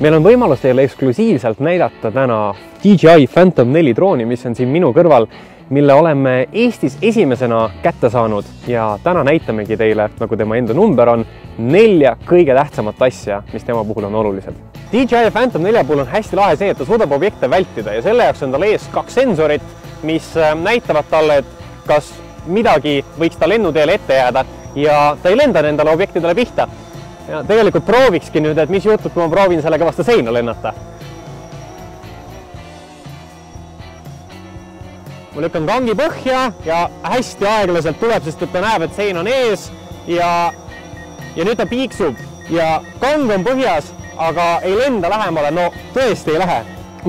meil on võimalus teile eksklusiivselt näidata täna DJI Phantom 4 drooni, mis on siin minu kõrval, mille oleme Eestis esimesena kätte saanud ja täna näitamegi teile, nagu tema enda number on, 4 kõige tähtsamat asja, mis tema puhul on olulised. DJI Phantom 4 puhul on hästi lahe see, et ta suudab objekte vältida ja selle jaoks on tal ees 2 sensorit, mis näitavad talle, et kas midagi võiks ta lennuteele ette jääda ja ta ei lenda nendele objektidele pihta. Ja tegelikult proovikski nüüd, et mis juhtub, kui ma proovin sellega vastu seina lennata. Ma lükkan kangi põhja ja hästi aeglaselt tuleb, sest et ta näeb, et sein on ees ja nüüd ta piiksub ja kang on põhjas, aga ei lenda lähemale, no tõesti ei lähe.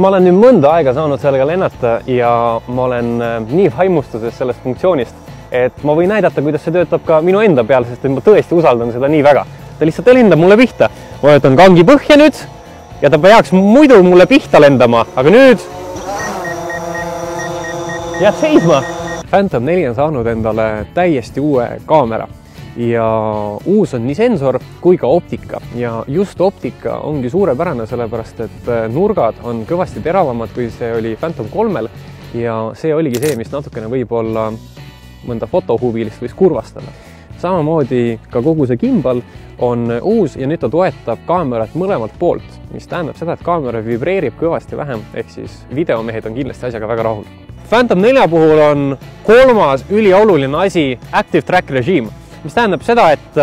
Ma olen nüüd mõnda aega saanud sellega lennata ja ma olen nii vaimustuses sellest funktsioonist, et ma võin näidata, kuidas see töötab ka minu enda peal, sest ma tõesti usaldan seda nii väga. Ta lihtsalt lendab mulle pihta. Ma võtan kangi põhja nüüd ja ta peaks muidu mulle pihta lendama, aga nüüd jääb seisma. Phantom 4 on saanud endale täiesti uue kaamera ja uus on nii sensor kui ka optika ja just optika ongi suurepärane, sellepärast et nurgad on kõvasti teravamad, kui see oli Phantom 3-l ja see oligi see, mis natukene võib-olla mõnda fotohuvilist võis kurvastada. Samamoodi ka kogu see gimbal on uus ja nüüd ta toetab kaamerat mõlemalt poolt, mis tähendab seda, et kaamera vibreerib kõvasti vähem, ehk siis videomehed on kindlasti asjaga väga rahul. Phantom 4 puhul on 3. ülioluline asi Active Track Regime, mis tähendab seda, et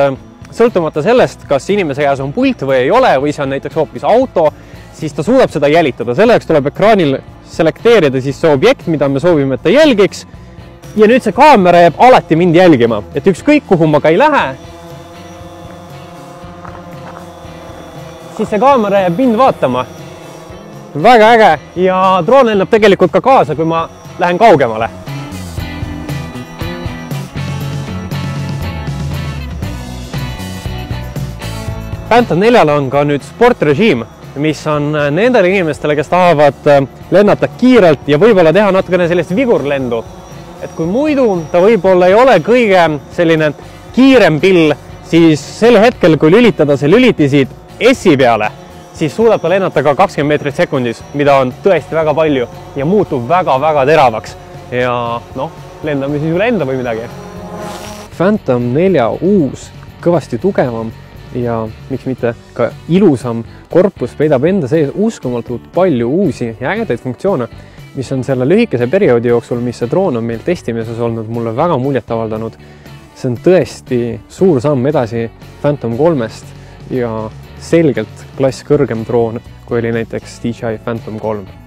sõltumata sellest, kas inimese käes on pult või ei ole, või see on näiteks hoopis auto, siis ta suudab seda jälitada. Selleks tuleb ekraanil selekteerida siis see objekt, mida me soovime, et ta jälgiks. Ja nüüd see kaamera jääb alati mind jälgima, et ükskõik kuhu ma ka ei lähe, siis see kaamera jääb mind vaatama. Väga äge ja droon lennab tegelikult ka kaasa, kui ma lähen kaugemale. Phantom 4 on ka nüüd sportrežiim, mis on nendele inimestele, kes tahavad lennata kiirelt ja võib-olla teha natukene sellist vigurlendu. Et kui muidu ta võib-olla ei ole kõige selline kiirem pill, siis sel hetkel, kui lülitada see lülitisid S-i peale, siis suudab ta lennata ka 20 meetrit sekundis, mida on tõesti väga palju ja muutub väga-väga teravaks. Ja noh, lendame siis üle enda või midagi. Phantom 4 uus, kõvasti tugevam ja miks mitte ka ilusam korpus peidab enda sees uskumatult palju uusi ja ägedaid funktsioone, mis on selle lühikese perioodi jooksul, mis see droon on meil testimises olnud, mulle väga muljet avaldanud. See on tõesti suur samm edasi Phantom 3-st ja selgelt klass kõrgem droon, kui oli näiteks DJI Phantom 3.